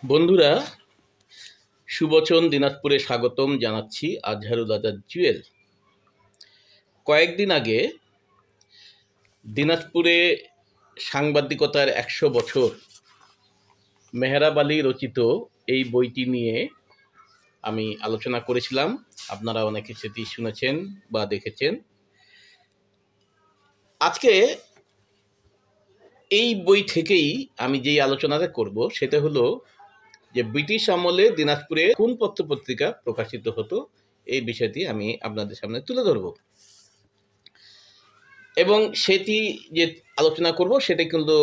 বন্ধুরা, সুবচন দিনাজপুরে স্বাগতম জানাচ্ছি। আজহারুল আজাদ জুয়েল। কয়েকদিন আগে দিনাজপুরে সাংবাদিকতার ১০০ বছর মেহরাব আলী রচিত এই বইটি নিয়ে আমি আলোচনা করেছিলাম। আপনারা অনেকে সেটি শুনেছেন বা দেখেছেন। আজকে এই বই থেকেই আমি যেই আলোচনাটা করব সেটা হলো যে ব্রিটিশ আমলে দিনাজপুরে কোন পত্রপত্রিকা প্রকাশিত হতো, এই বিষয়টি আমি আপনাদের সামনে তুলে ধরব এবং সেটি যে আলোচনা করব সেটা কিন্তু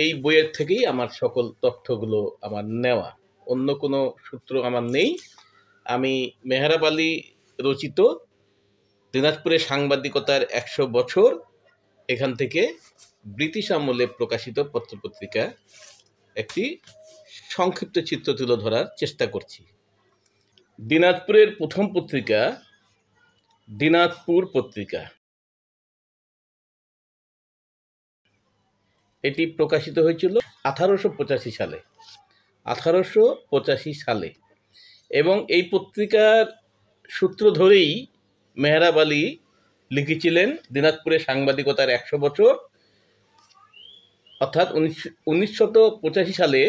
এই বইয়ের থেকেই আমার সকল তথ্যগুলো আমার নেওয়া, অন্য কোনো সূত্র আমার নেই। আমি মেহরাব আলী রচিত দিনাজপুরের সাংবাদিকতার ১০০ বছর এখান থেকে ব্রিটিশ আমলে প্রকাশিত পত্রপত্রিকা একটি সংক্ষিপ্ত চিত্র তুলে ধরার চেষ্টা করছি। দিনাজপুরের প্রথম পত্রিকা দিনাজপুর পত্রিকা। এটি প্রকাশিত হয়েছিল 1885 সালে 1885 সালে এবং এই পত্রিকার সূত্র ধরেই মেহরাব আলী লিখেছিলেন দিনাজপুরের সাংবাদিকতার ১০০ বছর, অর্থাৎ 1985 সালে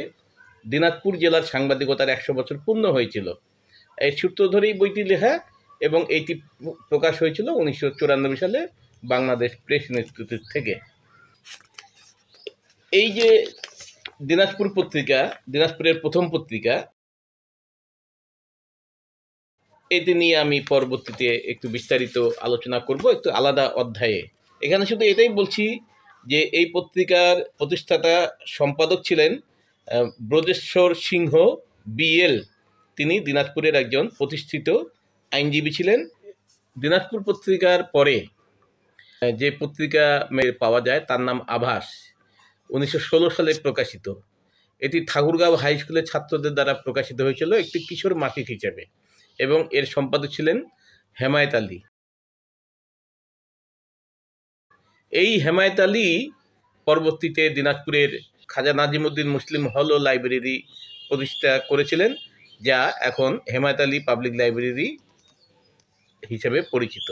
দিনাজপুর জেলার সাংবাদিকতার ১০০ বছর পূর্ণ হয়েছিল। এই সূত্র ধরেই বইটি লেখা এবং এইটি প্রকাশ হয়েছিল 1994 সালে বাংলাদেশ প্রেস ইনস্টিটিউট থেকে। এই যে দিনাজপুর পত্রিকা, দিনাজপুরের প্রথম পত্রিকা, এটি নিয়ে আমি পরবর্তীতে একটু বিস্তারিত আলোচনা করব একটু আলাদা অধ্যায়ে। এখানে শুধু এটাই বলছি যে এই পত্রিকার প্রতিষ্ঠাতা সম্পাদক ছিলেন ব্রজেশ্বর সিংহ বিএল। তিনি দিনাজপুরের একজন প্রতিষ্ঠিত আইনজীবী ছিলেন। দিনাজপুর পত্রিকার পরে যে পত্রিকা পাওয়া যায় তার নাম আভাস, 1916 সালে প্রকাশিত। এটি ঠাকুরগাঁও হাই স্কুলের ছাত্রদের দ্বারা প্রকাশিত হয়েছিল একটি কিশোর মাসিক হিসেবে এবং এর সম্পাদক ছিলেন হেমায়েত আলী। এই হেমায়েত আলী পরবর্তীতে দিনাজপুরের খাজা নাজিমুদ্দিন মুসলিম হল ও লাইব্রেরি প্রতিষ্ঠা করেছিলেন, যা এখন হেমায়েত আলী পাবলিক লাইব্রেরি হিসেবে পরিচিত।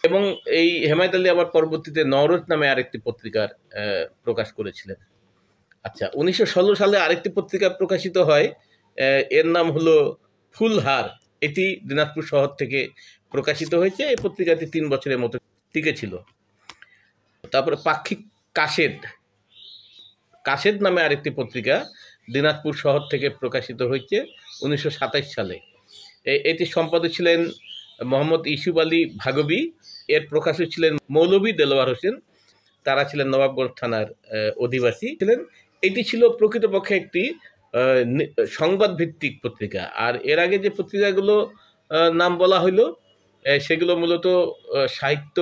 এবং এই হেমায়েত আলী আবার পরবর্তীতে নওরোজ নামে আরেকটি পত্রিকার প্রকাশ করেছিলেন। আচ্ছা, 1916 সালে আরেকটি পত্রিকা প্রকাশিত হয়, এর নাম হলো ফুলহার। এটি দিনাজপুর শহর থেকে প্রকাশিত হয়েছে। এই পত্রিকাটি 3 বছরের মতো টিকেছিল। তারপরে পাক্ষিক কাশেদ নামে আরেকটি পত্রিকা দিনাজপুর শহর থেকে প্রকাশিত হয়েছে 1927 সালে। এটির সম্পাদক ছিলেন মোহাম্মদ ইউসুফ আলী ভাগবী। এর প্রকাশক ছিলেন মৌলভী দেলোয়ার হোসেন। তারা ছিলেন নবাবগঞ্জ থানার অধিবাসী ছিলেন। এটি ছিল প্রকৃতপক্ষে একটি সংবাদ ভিত্তিক পত্রিকা। আর এর আগে যে পত্রিকাগুলো নাম বলা হইল সেগুলো মূলত সাহিত্য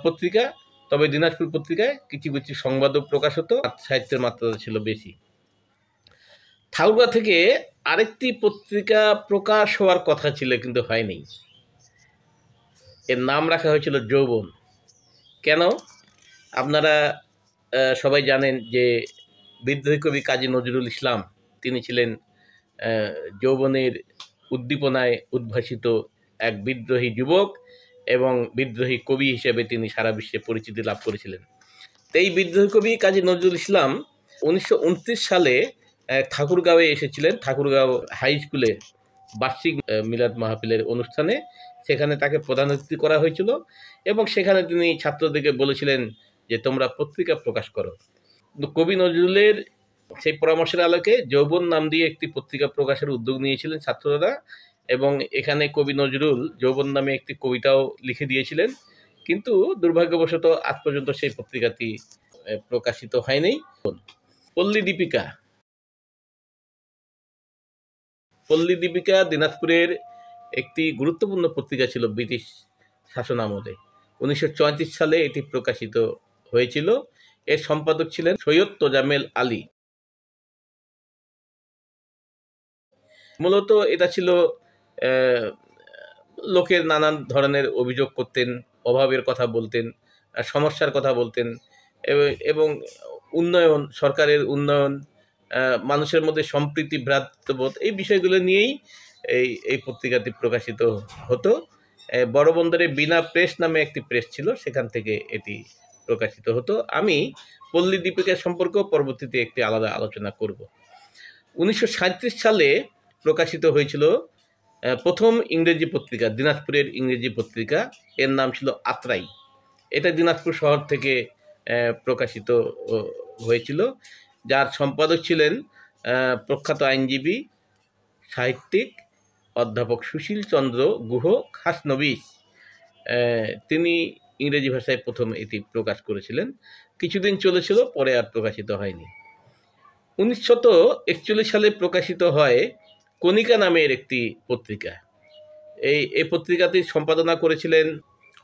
পত্রিকা। তবে দিনাজপুর পত্রিকায় কিছু কিছু সংবাদও প্রকাশ হতো, সাহিত্যের মাত্রা ছিল বেশি। ঠাকুরগাঁ থেকে আরেকটি পত্রিকা প্রকাশ হওয়ার কথা ছিল কিন্তু হয়নি। এর নাম রাখা হয়েছিল যৌবন। কেন? আপনারা সবাই জানেন যে বিদ্রোহী কবি কাজী নজরুল ইসলাম তিনি ছিলেন যৌবনের উদ্দীপনায় উদ্ভাসিত এক বিদ্রোহী যুবক এবং বিদ্রোহী কবি হিসেবে তিনি সারা বিশ্বে পরিচিতি লাভ করেছিলেন। এই বিদ্রোহী কবি কাজী নজরুল ইসলাম 1929 সালে ঠাকুরগাঁওয়ে এসেছিলেন। ঠাকুরগাঁও হাই স্কুলে বার্ষিক মিলাদ মাহফিলের অনুষ্ঠানে সেখানে তাকে প্রধান অতিথি করা হয়েছিল এবং সেখানে তিনি ছাত্রদেরকে বলেছিলেন যে তোমরা পত্রিকা প্রকাশ করো। কবি নজরুলের সেই পরামর্শের আলোকে যৌবন নাম দিয়ে একটি পত্রিকা প্রকাশের উদ্যোগ নিয়েছিলেন ছাত্ররা এবং এখানে কবি নজরুল যৌবন নামে একটি কবিতাও লিখে দিয়েছিলেন। কিন্তু দুর্ভাগ্যবশত আজ পর্যন্ত সেই পত্রিকাটি প্রকাশিত হয়নি। পল্লী দীপিকা দিনাজপুরের একটি গুরুত্বপূর্ণ পত্রিকা ছিল ব্রিটিশ শাসন আমলে। 1934 সালে এটি প্রকাশিত হয়েছিল। এর সম্পাদক ছিলেন সৈয়দ তোজামেল আলী। মূলত এটা ছিল লোকের নানান ধরনের অভিযোগ করতেন, অভাবের কথা বলতেন, সমস্যার কথা বলতেন এবং উন্নয়ন, সরকারের উন্নয়ন, মানুষের মধ্যে সম্প্রীতি, ভ্রাতৃত্ববোধ, এই বিষয়গুলো নিয়েই এই পত্রিকাটি প্রকাশিত হতো। বড় বন্দরে বিনা প্রেস নামে একটি প্রেস ছিল, সেখান থেকে এটি প্রকাশিত হতো। আমি পল্লী দীপিকা সম্পর্কেও পরবর্তীতে একটি আলাদা আলোচনা করব। 1937 সালে প্রকাশিত হয়েছিল প্রথম ইংরেজি পত্রিকা, দিনাজপুরের ইংরেজি পত্রিকা। এর নাম ছিল আত্রাই। এটা দিনাজপুর শহর থেকে প্রকাশিত হয়েছিল, যার সম্পাদক ছিলেন প্রখ্যাত আইনজীবী, সাহিত্যিক, অধ্যাপক সুশীল চন্দ্র গুহ খাসনবিশ। তিনি ইংরেজি ভাষায় প্রথম এটি প্রকাশ করেছিলেন। কিছুদিন চলেছিল, পরে আর প্রকাশিত হয়নি। 1941 সালে প্রকাশিত হয় কণিকা নামের একটি পত্রিকা। এই পত্রিকাটির সম্পাদনা করেছিলেন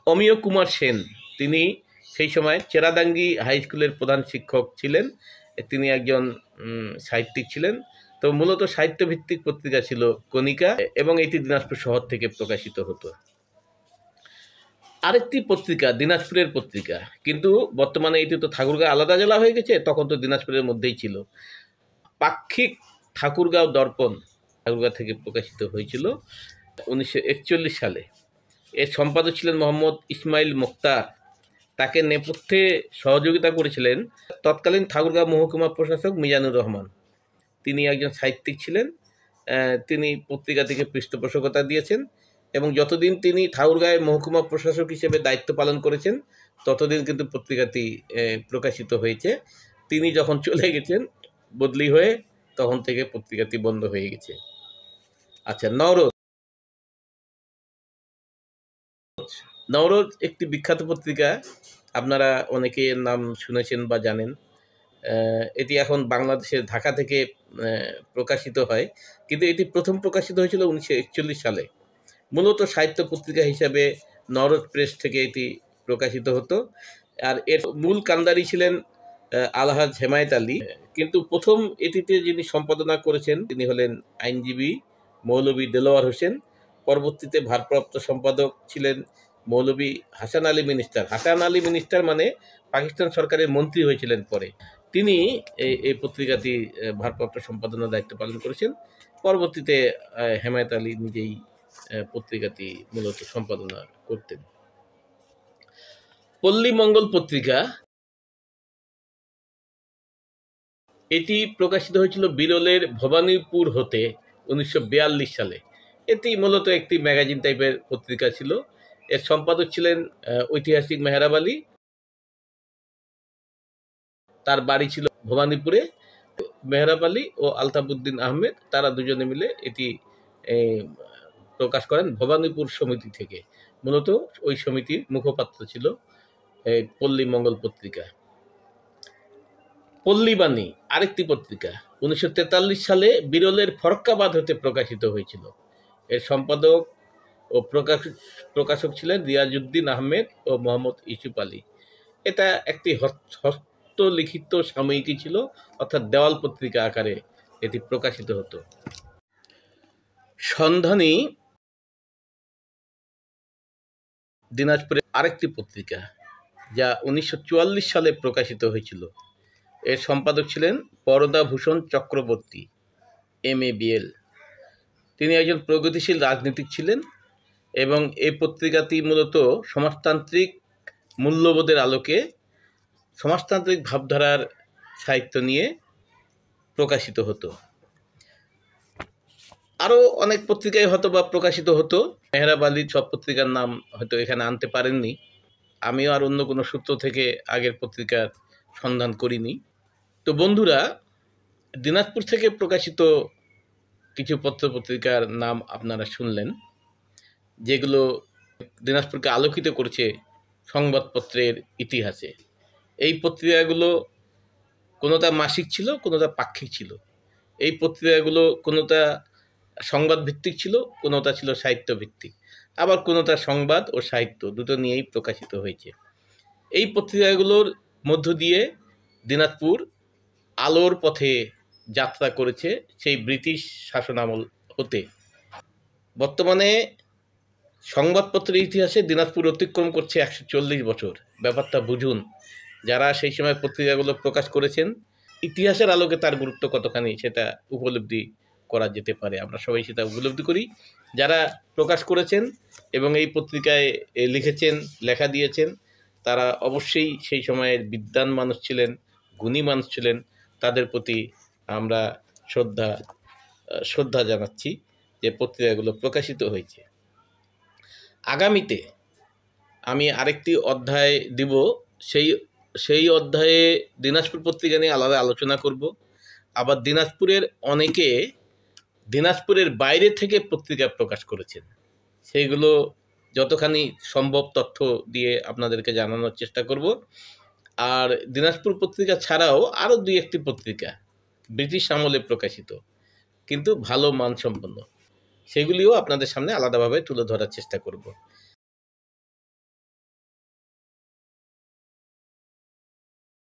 অমিয় কুমার সেন। তিনি সেই সময় চেরাদাঙ্গি হাই স্কুলের প্রধান শিক্ষক ছিলেন। তিনি একজন সাহিত্যিক ছিলেন। তো মূলত সাহিত্যভিত্তিক পত্রিকা ছিল কণিকা, এবং এটি দিনাজপুর শহর থেকে প্রকাশিত হতো। আরেকটি পত্রিকা দিনাজপুরের পত্রিকা, কিন্তু বর্তমানে এটি তো ঠাকুরগাঁও আলাদা জেলা হয়ে গেছে, তখন তো দিনাজপুরের মধ্যেই ছিল। পাক্ষিক ঠাকুরগাঁও দর্পণ ঠাকুরগাঁও থেকে প্রকাশিত হয়েছিল 1941 সালে। এর সম্পাদক ছিলেন মোহাম্মদ ইসমাইল মুখতার। তাকে নেপথ্যে সহযোগিতা করেছিলেন তৎকালীন ঠাকুরগাঁও মহকুমা প্রশাসক মিজানুর রহমান। তিনি একজন সাহিত্যিক ছিলেন। তিনি পত্রিকাটিকে পৃষ্ঠপোষকতা দিয়েছেন, এবং যতদিন তিনি ঠাকুরগাঁওয়ের মহকুমা প্রশাসক হিসেবে দায়িত্ব পালন করেছেন ততদিন কিন্তু পত্রিকাটি প্রকাশিত হয়েছে। তিনি যখন চলে গেছেন বদলি হয়ে, তখন থেকে পত্রিকাটি বন্ধ হয়ে গেছে। আচ্ছা, নওরোজ একটি বিখ্যাত পত্রিকা, আপনারা অনেকে এর নাম শুনেছেন বা জানেন। এটি এখন বাংলাদেশের ঢাকা থেকে প্রকাশিত হয়, কিন্তু এটি প্রথম প্রকাশিত হয়েছিল 1941 সালে। মূলত সাহিত্য পত্রিকা হিসাবে নওরোজ প্রেস থেকে এটি প্রকাশিত হতো। আর এর মূল কান্দারি ছিলেন আলহাজ হেমায়েত আলী। কিন্তু প্রথম এটিতে যিনি সম্পাদনা করেছেন তিনি হলেন আইনজীবী মৌলভী দেলোয়ার হোসেন। পরবর্তীতে ভারপ্রাপ্ত সম্পাদক ছিলেন মৌলভী হাসান আলী মিনিস্টার। হাসান আলী মিনিস্টার মানে পাকিস্তান সরকারের মন্ত্রী হয়েছিলেন পরে। তিনি এই পত্রিকাটি ভারপ্রাপ্ত সম্পাদনার দায়িত্ব পালন করেছেন। পরবর্তীতে হেমায়েত আলী নিজেই পত্রিকাটি মূলত সম্পাদনা করতেন। পল্লী মঙ্গল পত্রিকা, এটি প্রকাশিত হয়েছিল বিরলের ভবানীপুর হতে 1942 সালে। এটি মূলত একটি ম্যাগাজিন টাইপের পত্রিকা ছিল। এর সম্পাদক ছিলেন ঐতিহাসিক মেহরাব আলী। তার বাড়ি ছিল ভবানীপুরে। মেহরাব আলী ও আলতাফউদ্দিন আহমেদ, তারা দুজনে মিলে এটি প্রকাশ করেন ভবানীপুর সমিতি থেকে। মূলত ওই সমিতির মুখপাত্র ছিল পল্লী মঙ্গল পত্রিকা। পল্লীবাণী আরেকটি পত্রিকা 1943 সালে বিরলের ফরক্কাবাদ হতে প্রকাশিত হয়েছিল। এর সম্পাদক ও প্রকাশক ছিলেন রিয়াজউদ্দিন আহমেদ ও মোহাম্মদ ইউসুফ আলী। এটা একটি হস্তলিখিত সাময়িকী ছিল, অর্থাৎ দেওয়াল পত্রিকা আকারে এটি প্রকাশিত হতো। সন্ধানী দিনাজপুরের আরেকটি পত্রিকা, যা 1944 সালে প্রকাশিত হয়েছিল। এর সম্পাদক ছিলেন বরদাভূষণ চক্রবর্তী, MABL। তিনি একজন প্রগতিশীল রাজনীতিক ছিলেন, এবং এই পত্রিকাটি মূলত সমাজতান্ত্রিক মূল্যবোধের আলোকে সমাজতান্ত্রিক ভাবধারার সাহিত্য নিয়ে প্রকাশিত হতো। আরও অনেক পত্রিকায় হয়তো বা প্রকাশিত হতো। মেহরাব আলীর সব পত্রিকার নাম হয়তো এখানে আনতে পারেননি। আমিও আর অন্য কোনো সূত্র থেকে আগের পত্রিকার সন্ধান করিনি। তো বন্ধুরা, দিনাজপুর থেকে প্রকাশিত কিছু পত্রিকার নাম আপনারা শুনলেন, যেগুলো দিনাজপুরকে আলোকিত করেছে সংবাদপত্রের ইতিহাসে। এই পত্রিকাগুলো কোনোটা মাসিক ছিল, কোনোটা পাক্ষিক ছিল। এই পত্রিকাগুলো কোনোটা সংবাদ ভিত্তিক ছিল, কোনোটা ছিল সাহিত্য ভিত্তিক, আবার কোনোটা সংবাদ ও সাহিত্য দুটো নিয়েই প্রকাশিত হয়েছে। এই পত্রিকাগুলোর মধ্য দিয়ে দিনাজপুর আলোর পথে যাত্রা করেছে সেই ব্রিটিশ শাসনামল হতে। বর্তমানে সংবাদপত্রের ইতিহাসে দিনাজপুর অতিক্রম করছে 140 বছর। ব্যাপারটা বুঝুন। যারা সেই সময় পত্রিকাগুলো প্রকাশ করেছেন ইতিহাসের আলোকে তার গুরুত্ব কতখানি সেটা উপলব্ধি করা যেতে পারে। আমরা সবাই সেটা উপলব্ধি করি। যারা প্রকাশ করেছেন এবং এই পত্রিকায় লিখেছেন, লেখা দিয়েছেন, তারা অবশ্যই সেই সময়ের বিদ্বান মানুষ ছিলেন, গুণী মানুষ ছিলেন। তাদের প্রতি আমরা শ্রদ্ধা জানাচ্ছি যে পত্রিকাগুলো প্রকাশিত হয়েছে। আগামীতে আমি আরেকটি অধ্যায় দিব, সেই অধ্যায়ে দিনাজপুর পত্রিকা নিয়ে আলাদা আলোচনা করব। আবার দিনাজপুরের বাইরে থেকে পত্রিকা প্রকাশ করেছেন, সেইগুলো যতখানি সম্ভব তথ্য দিয়ে আপনাদেরকে জানানোর চেষ্টা করব। আর দিনাজপুর পত্রিকা ছাড়াও আরও 2-1টি পত্রিকা ব্রিটিশ আমলে প্রকাশিত কিন্তু ভালো মানসম্পন্ন, সেগুলিও আপনাদের সামনে আলাদাভাবে তুলে ধরার চেষ্টা করব।